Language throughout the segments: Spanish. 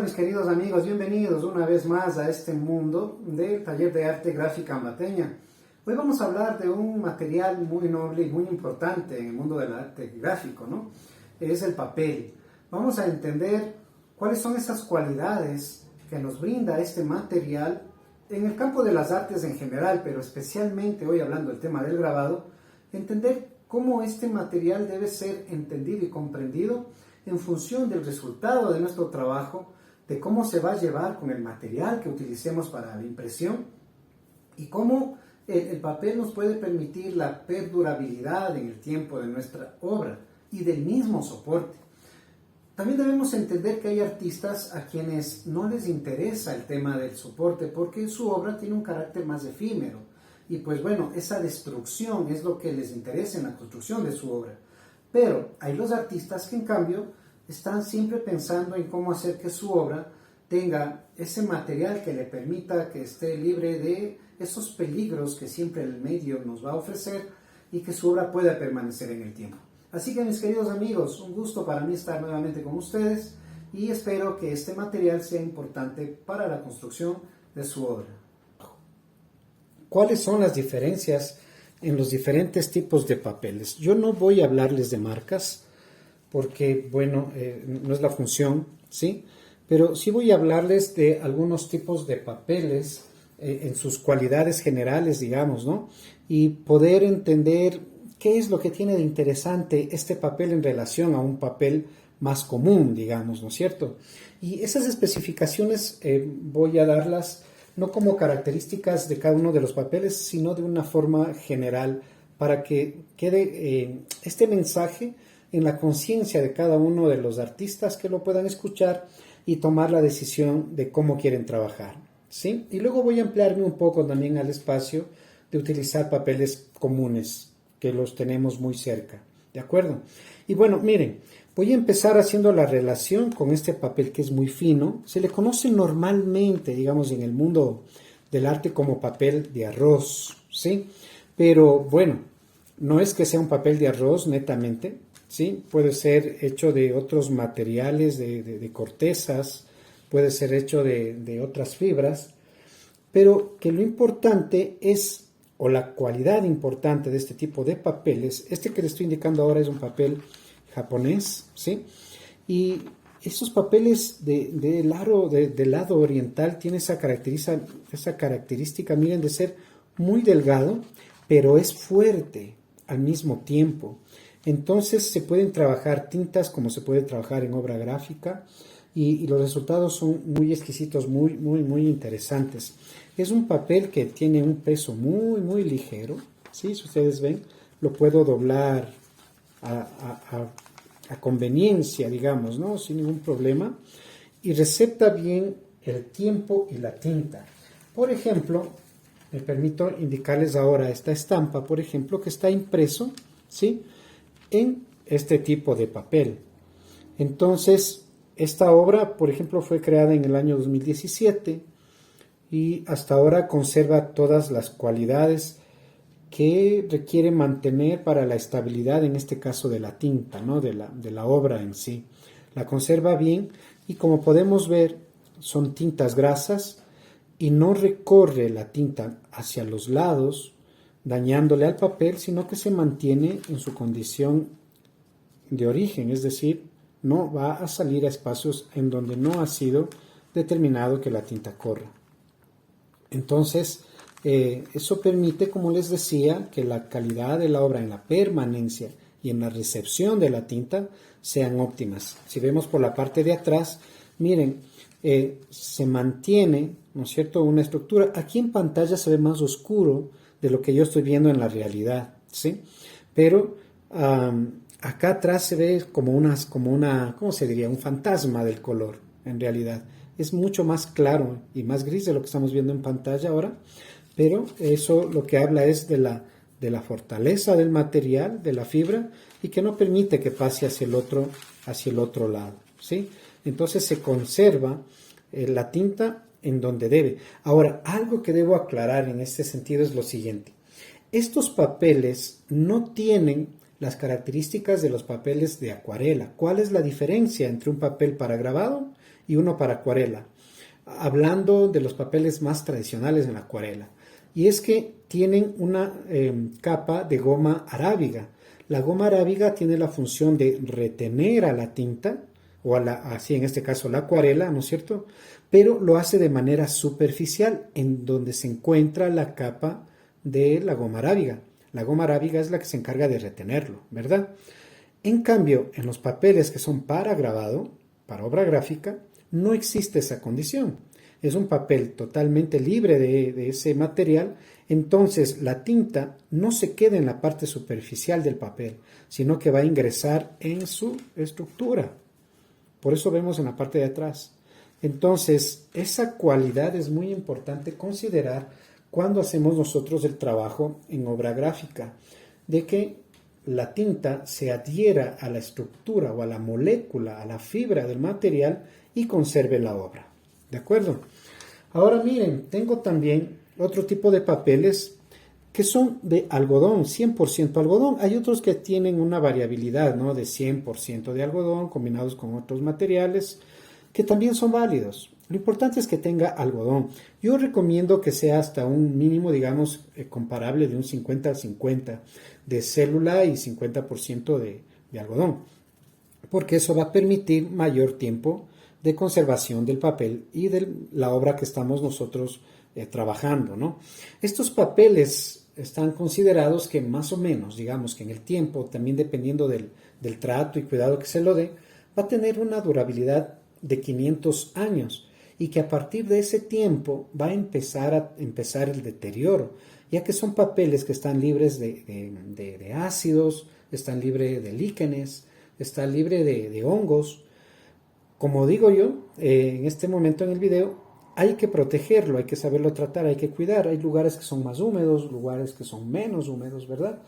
Hola mis queridos amigos, bienvenidos una vez más a este mundo del taller de arte gráfica ambateña. Hoy vamos a hablar de un material muy noble y muy importante en el mundo del arte gráfico, ¿no? Es el papel. Vamos a entender cuáles son esas cualidades que nos brinda este material en el campo de las artes en general, pero especialmente hoy hablando del tema del grabado, entender cómo este material debe ser entendido y comprendido en función del resultado de nuestro trabajo, de cómo se va a llevar con el material que utilicemos para la impresión y cómo el papel nos puede permitir la perdurabilidad en el tiempo de nuestra obra y del mismo soporte. También debemos entender que hay artistas a quienes no les interesa el tema del soporte porque su obra tiene un carácter más efímero y pues bueno, esa destrucción es lo que les interesa en la construcción de su obra. Pero hay los artistas que en cambio están siempre pensando en cómo hacer que su obra tenga ese material que le permita que esté libre de esos peligros que siempre el medio nos va a ofrecer y que su obra pueda permanecer en el tiempo. Así que mis queridos amigos, un gusto para mí estar nuevamente con ustedes y espero que este material sea importante para la construcción de su obra. ¿Cuáles son las diferencias en los diferentes tipos de papeles? Yo no voy a hablarles de marcas porque, bueno, no es la función, ¿sí? Pero sí voy a hablarles de algunos tipos de papeles en sus cualidades generales, digamos, ¿no? Y poder entender qué es lo que tiene de interesante este papel en relación a un papel más común, digamos, ¿no es cierto? Y esas especificaciones voy a darlas no como características de cada uno de los papeles, sino de una forma general para que quede este mensaje en la conciencia de cada uno de los artistas que lo puedan escuchar y tomar la decisión de cómo quieren trabajar, ¿sí? Y luego voy a emplearme un poco también al espacio de utilizar papeles comunes, que los tenemos muy cerca, ¿de acuerdo? Y bueno, miren, voy a empezar haciendo la relación con este papel que es muy fino. Se le conoce normalmente, digamos, en el mundo del arte como papel de arroz, ¿sí? Pero bueno, no es que sea un papel de arroz netamente, ¿sí? Puede ser hecho de otros materiales, de cortezas, puede ser hecho de otras fibras, pero que lo importante es, o la cualidad importante de este tipo de papeles, este que le estoy indicando ahora es un papel japonés, ¿sí? Y esos papeles del lado oriental tienen esa característica, miren, de ser muy delgado, pero es fuerte al mismo tiempo. Entonces se pueden trabajar tintas como se puede trabajar en obra gráfica y los resultados son muy exquisitos, muy, muy, muy interesantes. Es un papel que tiene un peso muy, muy ligero, ¿sí? Si ustedes ven, lo puedo doblar a conveniencia, digamos, ¿no? Sin ningún problema. Y recepta bien el tiempo y la tinta. Por ejemplo, me permito indicarles ahora esta estampa, por ejemplo, que está impreso, ¿sí? En este tipo de papel. Entonces, esta obra, por ejemplo, fue creada en el año 2017 y hasta ahora conserva todas las cualidades que requiere mantener para la estabilidad, en este caso de la tinta, ¿no? de la obra en sí. La conserva bien y como podemos ver, son tintas grasas y no recorre la tinta hacia los lados, dañándole al papel, sino que se mantiene en su condición de origen, es decir, no va a salir a espacios en donde no ha sido determinado que la tinta corra. Entonces, eso permite, como les decía, que la calidad de la obra en la permanencia y en la recepción de la tinta sean óptimas. Si vemos por la parte de atrás, miren, se mantiene, ¿no es cierto?, una estructura. Aquí en pantalla se ve más oscuro de lo que yo estoy viendo en la realidad, ¿sí? Pero acá atrás se ve como una, ¿cómo se diría?, un fantasma del color, en realidad. Es mucho más claro y más gris de lo que estamos viendo en pantalla ahora, pero eso lo que habla es de la fortaleza del material, de la fibra, y que no permite que pase hacia el otro lado, ¿sí? Entonces se conserva la tinta en donde debe. Ahora, algo que debo aclarar en este sentido es lo siguiente. Estos papeles no tienen las características de los papeles de acuarela. ¿Cuál es la diferencia entre un papel para grabado y uno para acuarela? Hablando de los papeles más tradicionales en la acuarela. Y es que tienen una capa de goma arábiga. La goma arábiga tiene la función de retener a la tinta, o así en este caso la acuarela, ¿no es cierto? Pero lo hace de manera superficial, en donde se encuentra la capa de la goma arábiga. La goma arábiga es la que se encarga de retenerlo, ¿verdad? En cambio, en los papeles que son para grabado, para obra gráfica, no existe esa condición. Es un papel totalmente libre de ese material, entonces la tinta no se queda en la parte superficial del papel, sino que va a ingresar en su estructura. Por eso vemos en la parte de atrás. Entonces, esa cualidad es muy importante considerar cuando hacemos nosotros el trabajo en obra gráfica, de que la tinta se adhiera a la estructura o a la molécula, a la fibra del material y conserve la obra. ¿De acuerdo? Ahora miren, tengo también otro tipo de papeles que son de algodón, 100% algodón. Hay otros que tienen una variabilidad, ¿no? De 100% de algodón combinados con otros materiales que también son válidos. Lo importante es que tenga algodón. Yo recomiendo que sea hasta un mínimo, digamos, comparable de un 50-50 de célula y 50% de algodón, porque eso va a permitir mayor tiempo de conservación del papel y de la obra que estamos nosotros trabajando, ¿no? Estos papeles están considerados que más o menos, digamos que en el tiempo, también dependiendo del trato y cuidado que se lo dé, va a tener una durabilidad de 500 años y que a partir de ese tiempo va a empezar el deterioro, ya que son papeles que están libres de ácidos, están libres de líquenes, están libres de hongos. Como digo yo, en este momento en el video, hay que protegerlo, hay que saberlo tratar, hay que cuidar. Hay lugares que son más húmedos, lugares que son menos húmedos, ¿verdad?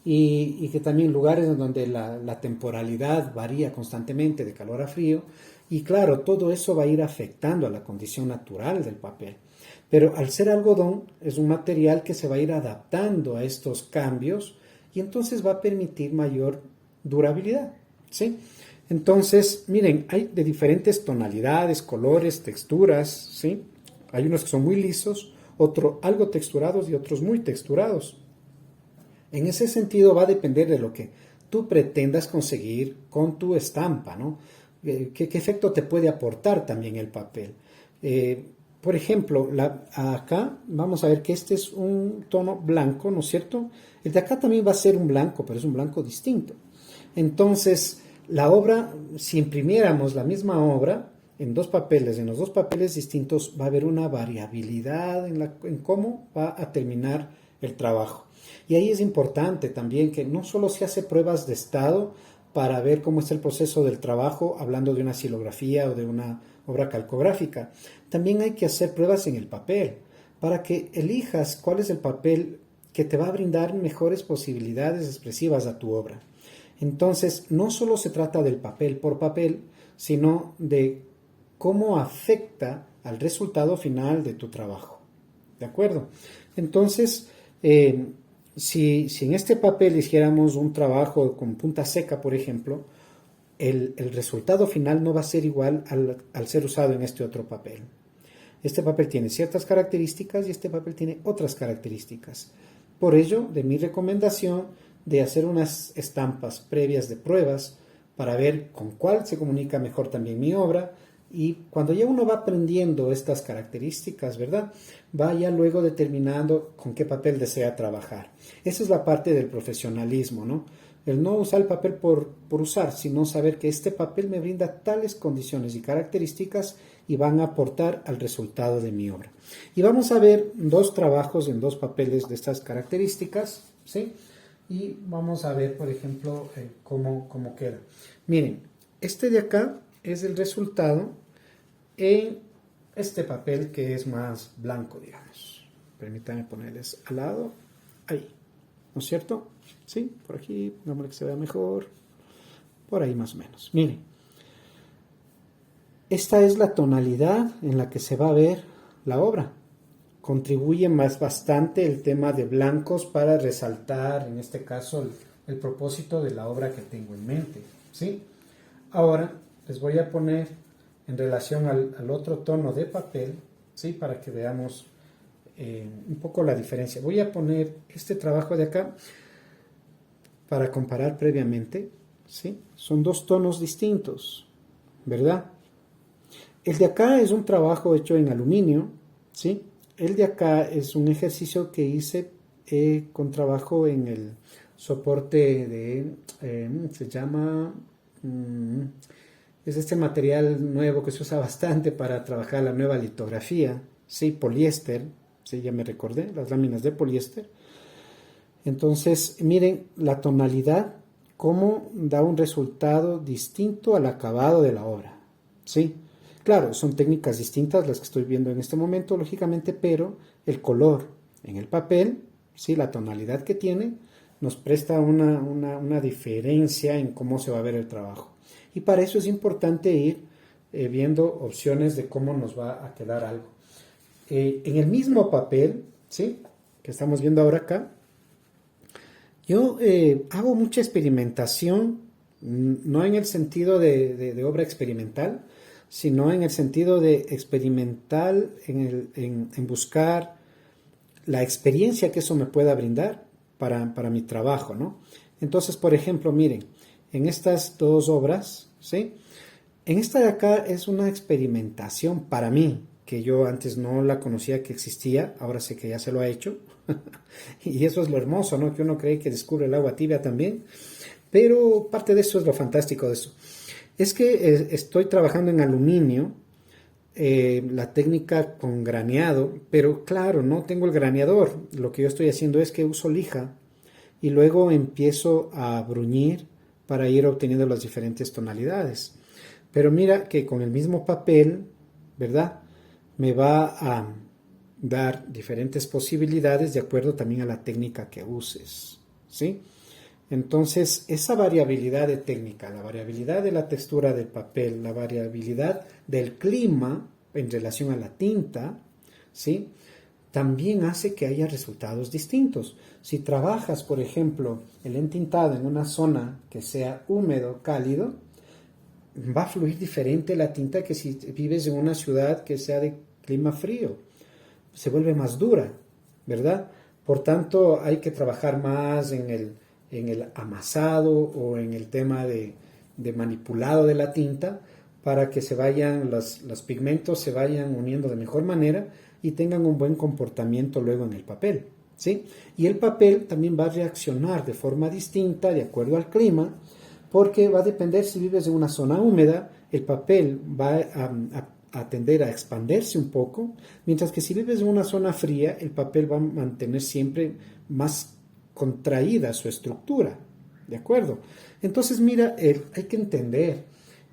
Y que también lugares en donde la temporalidad varía constantemente de calor a frío. Y claro, todo eso va a ir afectando a la condición natural del papel. Pero al ser algodón, es un material que se va a ir adaptando a estos cambios y entonces va a permitir mayor durabilidad, ¿sí? Entonces, miren, hay de diferentes tonalidades, colores, texturas, ¿sí? Hay unos que son muy lisos, otros algo texturados y otros muy texturados. En ese sentido va a depender de lo que tú pretendas conseguir con tu estampa, ¿no? ¿Qué efecto te puede aportar también el papel? Por ejemplo, acá vamos a ver que este es un tono blanco, ¿no es cierto? El de acá también va a ser un blanco, pero es un blanco distinto. Entonces, la obra, si imprimiéramos la misma obra en los dos papeles distintos, va a haber una variabilidad en cómo va a terminar el trabajo. Y ahí es importante también que no solo se hace pruebas de estado para ver cómo es el proceso del trabajo, hablando de una xilografía o de una obra calcográfica, también hay que hacer pruebas en el papel para que elijas cuál es el papel que te va a brindar mejores posibilidades expresivas a tu obra. Entonces, no solo se trata del papel por papel, sino de cómo afecta al resultado final de tu trabajo. ¿De acuerdo? Entonces, si en este papel hiciéramos un trabajo con punta seca, por ejemplo, el resultado final no va a ser igual al ser usado en este otro papel. Este papel tiene ciertas características y este papel tiene otras características. Por ello, de mi recomendación de hacer unas estampas previas de pruebas para ver con cuál se comunica mejor también mi obra, y cuando ya uno va aprendiendo estas características, ¿verdad? Va ya luego determinando con qué papel desea trabajar. Esa es la parte del profesionalismo, ¿no? El no usar el papel por usar, sino saber que este papel me brinda tales condiciones y características y van a aportar al resultado de mi obra. Y vamos a ver dos trabajos en dos papeles de estas características, ¿sí? Y vamos a ver, por ejemplo, cómo queda. Miren, este de acá es el resultado en este papel que es más blanco, digamos. Permítanme ponerles al lado, ahí, ¿no es cierto? Sí, por aquí, pongámosle que se vea mejor, por ahí más o menos. Miren, esta es la tonalidad en la que se va a ver la obra. Contribuye bastante el tema de blancos para resaltar, en este caso, el propósito de la obra que tengo en mente, ¿sí? Ahora les voy a poner en relación al otro tono de papel, ¿sí? Para que veamos un poco la diferencia. Voy a poner este trabajo de acá para comparar previamente, ¿sí? Son dos tonos distintos, ¿verdad? El de acá es un trabajo hecho en aluminio, ¿sí? El de acá es un ejercicio que hice con trabajo en el soporte se llama, es este material nuevo que se usa bastante para trabajar la nueva litografía, ¿sí? Poliéster, ¿sí? Ya me recordé, las láminas de poliéster. Entonces, miren la tonalidad, cómo da un resultado distinto al acabado de la obra, ¿sí? Claro, son técnicas distintas las que estoy viendo en este momento, lógicamente, pero el color en el papel, ¿sí? La tonalidad que tiene, nos presta una diferencia en cómo se va a ver el trabajo. Y para eso es importante ir viendo opciones de cómo nos va a quedar algo. En el mismo papel, ¿sí? Que estamos viendo ahora acá, yo hago mucha experimentación, no en el sentido de obra experimental, sino en el sentido de experimental en buscar la experiencia que eso me pueda brindar para mi trabajo, ¿no? Entonces, por ejemplo, miren, en estas dos obras, ¿sí? En esta de acá es una experimentación para mí, que yo antes no la conocía que existía, ahora sé que ya se lo ha hecho. Y eso es lo hermoso, ¿no? Que uno cree que descubre el agua tibia también, pero parte de eso es lo fantástico de eso. Es que estoy trabajando en aluminio, la técnica con graneado, pero claro, no tengo el graneador. Lo que yo estoy haciendo es que uso lija y luego empiezo a bruñir para ir obteniendo las diferentes tonalidades. Pero mira que con el mismo papel, ¿verdad? Me va a dar diferentes posibilidades de acuerdo también a la técnica que uses, ¿sí? Entonces, esa variabilidad de técnica, la variabilidad de la textura del papel, la variabilidad del clima en relación a la tinta, ¿sí? También hace que haya resultados distintos. Si trabajas, por ejemplo, el entintado en una zona que sea húmedo, cálido, va a fluir diferente la tinta que si vives en una ciudad que sea de clima frío. Se vuelve más dura, ¿verdad? Por tanto, hay que trabajar más en el amasado o en el tema de manipulado de la tinta para que los pigmentos se vayan uniendo de mejor manera y tengan un buen comportamiento luego en el papel, ¿sí? Y el papel también va a reaccionar de forma distinta de acuerdo al clima, porque va a depender si vives en una zona húmeda, el papel va a tender a expandirse un poco, mientras que si vives en una zona fría, el papel va a mantener siempre más contraída su estructura, ¿de acuerdo? Entonces, mira, hay que entender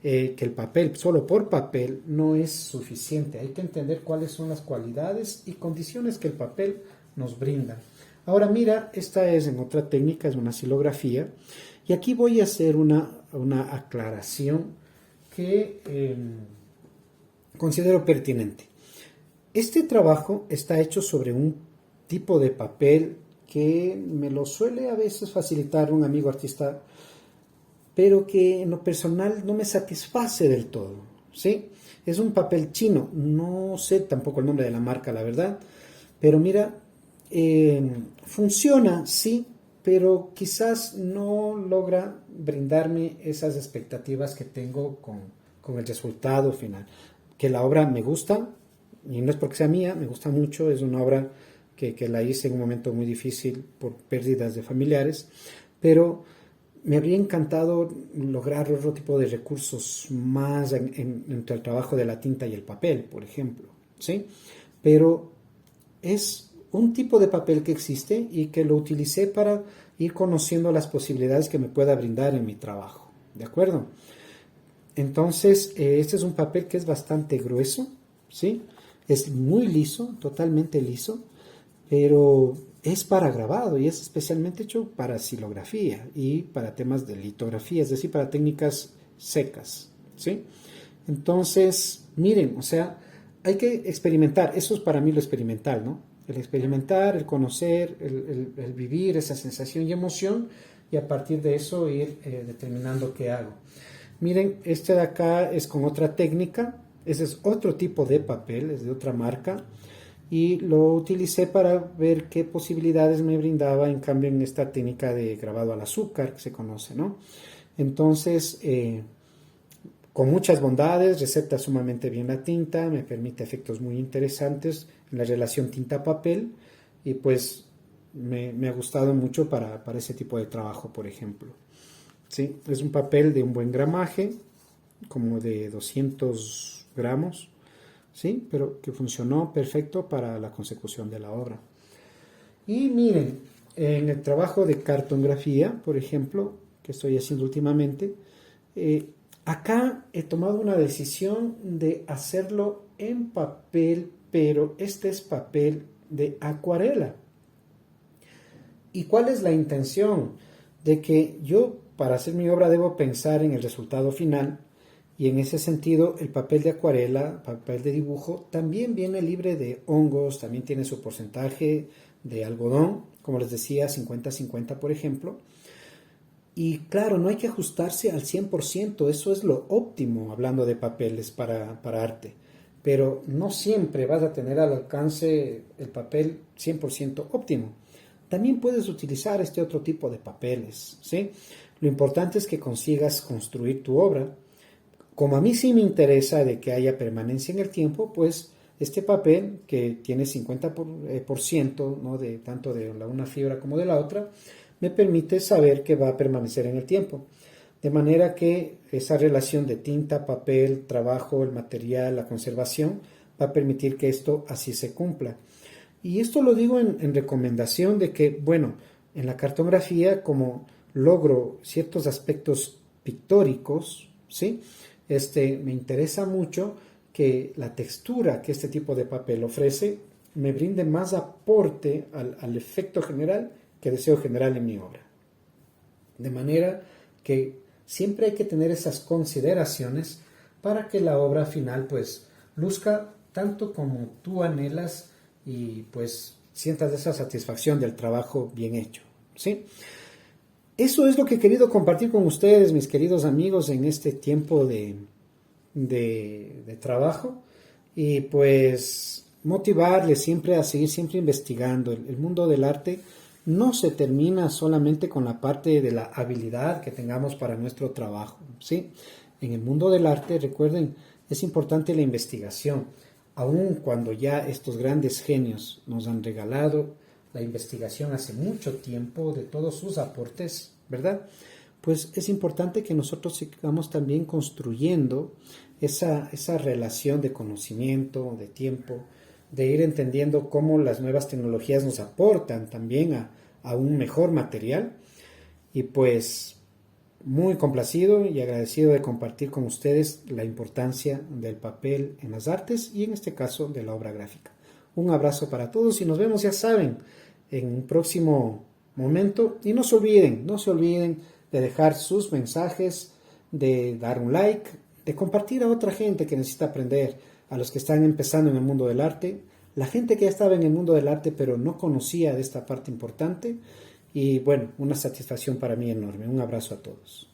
que el papel, solo por papel, no es suficiente. Hay que entender cuáles son las cualidades y condiciones que el papel nos brinda. Ahora, mira, esta es en otra técnica, es una silografía, y aquí voy a hacer una aclaración que considero pertinente. Este trabajo está hecho sobre un tipo de papel que me lo suele a veces facilitar un amigo artista, pero que en lo personal no me satisface del todo, ¿sí? Es un papel chino, no sé tampoco el nombre de la marca, la verdad, pero mira, funciona, sí, pero quizás no logra brindarme esas expectativas que tengo con el resultado final. Que la obra me gusta, y no es porque sea mía, me gusta mucho, es una obra que la hice en un momento muy difícil por pérdidas de familiares, pero me habría encantado lograr otro tipo de recursos más entre el trabajo de la tinta y el papel, por ejemplo, ¿sí? Pero es un tipo de papel que existe y que lo utilicé para ir conociendo las posibilidades que me pueda brindar en mi trabajo, ¿de acuerdo? Entonces, este es un papel que es bastante grueso, ¿sí? Es muy liso, totalmente liso, pero es para grabado y es especialmente hecho para silografía y para temas de litografía, es decir, para técnicas secas, ¿sí? Entonces, miren, o sea, hay que experimentar, eso es para mí lo experimental, ¿no? El experimentar, el conocer, el vivir esa sensación y emoción y a partir de eso ir determinando qué hago. Miren, este de acá es con otra técnica, ese es otro tipo de papel, es de otra marca, y lo utilicé para ver qué posibilidades me brindaba en cambio en esta técnica de grabado al azúcar que se conoce, ¿no? Entonces, con muchas bondades, recepta sumamente bien la tinta, me permite efectos muy interesantes en la relación tinta-papel y pues me ha gustado mucho para ese tipo de trabajo, por ejemplo. ¿Sí? Es un papel de un buen gramaje, como de 200 gramos, ¿sí? Pero que funcionó perfecto para la consecución de la obra. Y miren, en el trabajo de cartografía, por ejemplo, que estoy haciendo últimamente, acá he tomado una decisión de hacerlo en papel, pero este es papel de acuarela. ¿Y cuál es la intención? De que yo, para hacer mi obra, debo pensar en el resultado final y en ese sentido el papel de acuarela, papel de dibujo, también viene libre de hongos, también tiene su porcentaje de algodón, como les decía, 50-50 por ejemplo. Y claro, no hay que ajustarse al 100%, eso es lo óptimo hablando de papeles para arte. Pero no siempre vas a tener al alcance el papel 100% óptimo. También puedes utilizar este otro tipo de papeles, ¿sí? Lo importante es que consigas construir tu obra. Como a mí sí me interesa de que haya permanencia en el tiempo, pues este papel que tiene 50%, ¿no? De tanto de la una fibra como de la otra, me permite saber que va a permanecer en el tiempo. De manera que esa relación de tinta, papel, trabajo, el material, la conservación, va a permitir que esto así se cumpla. Y esto lo digo en recomendación de que, bueno, en la cartografía, como logro ciertos aspectos pictóricos, ¿sí? Me interesa mucho que la textura que este tipo de papel ofrece me brinde más aporte al efecto general que deseo generar en mi obra. De manera que siempre hay que tener esas consideraciones para que la obra final pues luzca tanto como tú anhelas y pues sientas esa satisfacción del trabajo bien hecho, ¿sí? Eso es lo que he querido compartir con ustedes, mis queridos amigos, en este tiempo de trabajo y pues motivarles siempre a seguir siempre investigando. El mundo del arte no se termina solamente con la parte de la habilidad que tengamos para nuestro trabajo, ¿sí? En el mundo del arte, recuerden, es importante la investigación. Aun cuando ya estos grandes genios nos han regalado la investigación hace mucho tiempo de todos sus aportes, ¿verdad? Pues es importante que nosotros sigamos también construyendo esa relación de conocimiento, de tiempo, de ir entendiendo cómo las nuevas tecnologías nos aportan también a un mejor material. Y pues muy complacido y agradecido de compartir con ustedes la importancia del papel en las artes y en este caso de la obra gráfica. Un abrazo para todos y nos vemos, ya saben, en un próximo momento. Y no se olviden de dejar sus mensajes, de dar un like, de compartir a otra gente que necesita aprender, a los que están empezando en el mundo del arte, la gente que ya estaba en el mundo del arte pero no conocía de esta parte importante. Y bueno, una satisfacción para mí enorme. Un abrazo a todos.